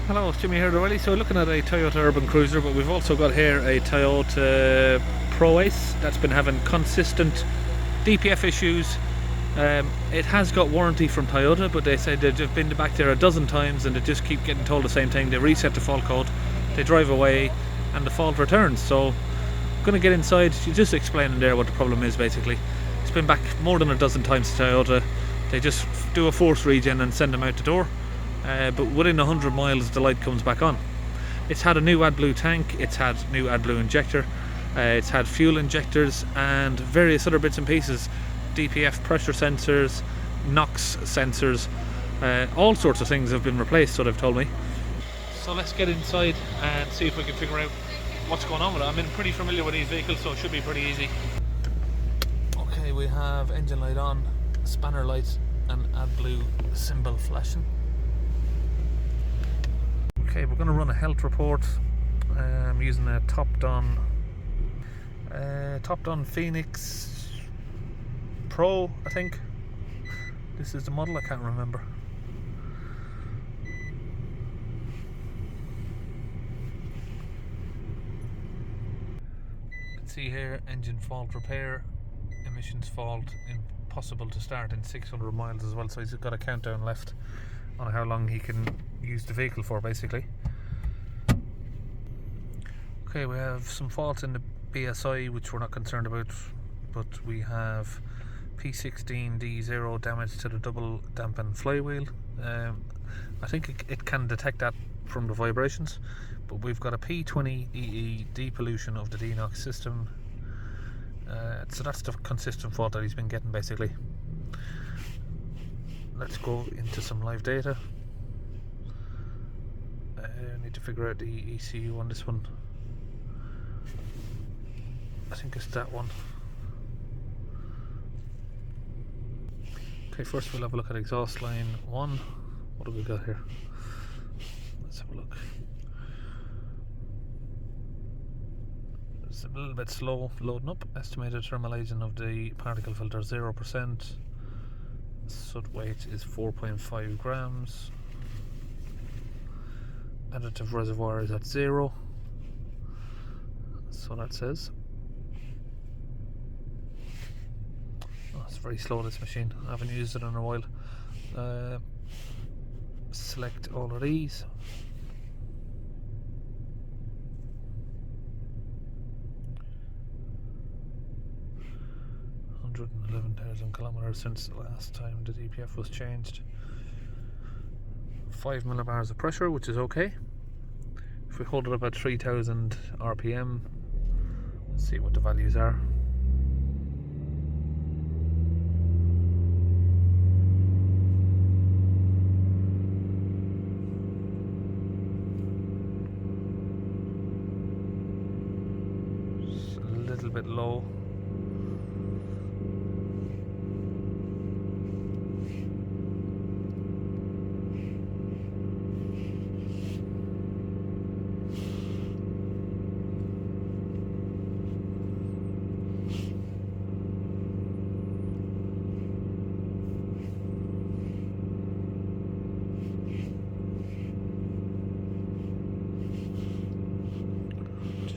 Hello, it's Jimmy here already. So looking at a Toyota Urban Cruiser, but we've also got here a Toyota ProAce that's been having consistent DPF issues. It has got warranty from Toyota, but they said they've been back there a dozen times and they just keep getting told the same thing. They reset the fault code, they drive away, and the fault returns. So I'm going to get inside. She's just explaining there what the problem is basically. It's been back more than a dozen times to Toyota. They just do a force regen and send them out the door. But within 100 miles the light comes back on. It's had a new AdBlue tank, it's had new AdBlue injector, it's had fuel injectors and various other bits and pieces, DPF pressure sensors, NOx sensors, all sorts of things have been replaced, so they've told me. So let's get inside and see if we can figure out what's going on with it. I'm pretty familiar with these vehicles, so it should be pretty easy. Okay, we have engine light on, spanner light and AdBlue symbol flashing. Okay, we're going to run a health report using a top-down Phoenix Pro, I think. This is the model, I can't remember. You can see here, engine fault repair, emissions fault, impossible to start in 600 miles as well, so he's got a countdown left on how long he can use the vehicle for basically. Okay, we have some faults in the BSI which we're not concerned about, but we have P20EE damage to the double dampen flywheel. I think it can detect that from the vibrations, but we've got a P20EE depollution of the DNOx system, so that's the consistent fault that he's been getting basically. Let's go into some live data. I need to figure out the ECU on this one. I think it's that one. Okay, first we'll have a look at exhaust line 1. What have we got here? Let's have a look. It's a little bit slow loading up. Estimated thermal agent of the particle filter 0%. Soot weight is 4.5 grams. Additive reservoir is at 0. So that says. Oh, it's very slow, this machine. I haven't used it in a while. Select all of these. .11,000 kilometers since the last time the DPF was changed. 5 millibars of pressure, which is okay. If we hold it up at 3000 RPM, let's see what the values are. It's a little bit low.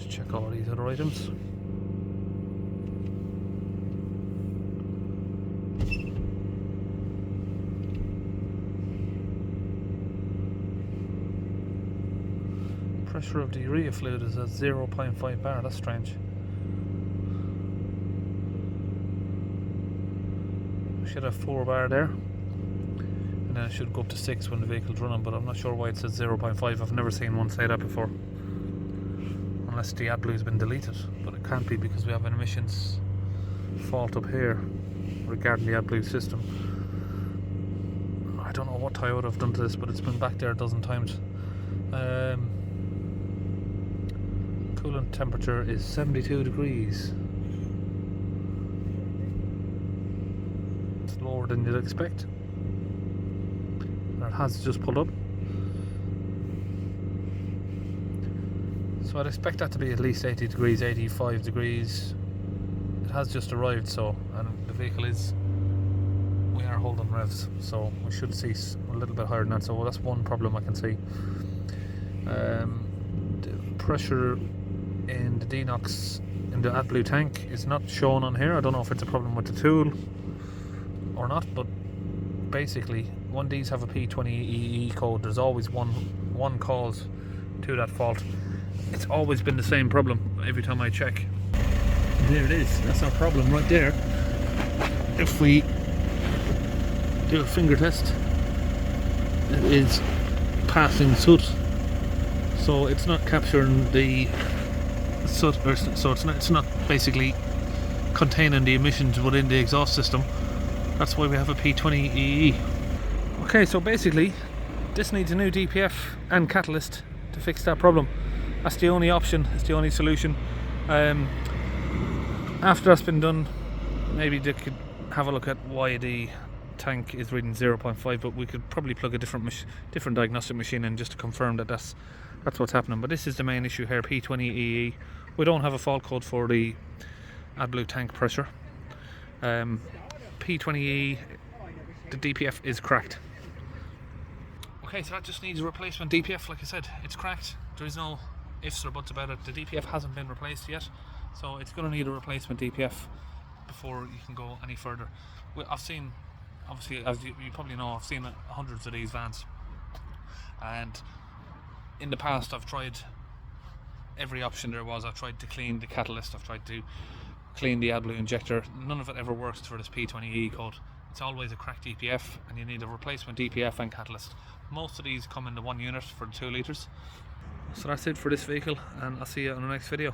Check all these other items. Pressure of the urea fluid is at 0.5 bar, that's strange. We should have 4 bar there, and then it should go up to 6 when the vehicle's running, but I'm not sure why it says 0.5. I've never seen one say that before. Unless the AdBlue's been deleted, but it can't be because we have an emissions fault up here regarding the AdBlue system. I don't know what Toyota have done to this, but it's been back there a dozen times. Coolant temperature is 72 degrees. It's lower than you'd expect. And it has just pulled up. So I'd expect that to be at least 80 degrees, 85 degrees. It has just arrived, so, and the vehicle is we are holding revs, so we should see a little bit higher than that. So that's one problem I can see. The pressure in the Denox in the AdBlue tank is not shown on here. I don't know if it's a problem with the tool or not, but basically when these have a P20EE code, there's always one cause to that fault. It's always been the same problem every time I check. There it is, that's our problem right there. If we do a finger test, it is passing soot, so it's not capturing the soot, so it's not basically containing the emissions within the exhaust system. That's why we have a P20EE. Okay, so basically this needs a new DPF and catalyst to fix that problem. That's the only option, it's the only solution. After that's been done, maybe they could have a look at why the tank is reading 0.5, but we could probably plug a different diagnostic machine in just to confirm that that's what's happening. But this is the main issue here, P20EE. We don't have a fault code for the AdBlue tank pressure. P20EE, the DPF is cracked. Okay, so that just needs a replacement DPF. Like I said, it's cracked. There is no ifs or buts about it. The DPF hasn't been replaced yet, so it's going to need a replacement DPF before you can go any further. I've seen, obviously, as you probably know, I've seen hundreds of these vans, and in the past I've tried every option there was. I've tried to clean the catalyst, I've tried to clean the AdBlue injector. None of it ever works for this P20EE code. It's always a cracked DPF, and you need a replacement DPF and catalyst. Most of these come in the 1 unit for the 2 litres. So that's it for this vehicle, and I'll see you on the next video.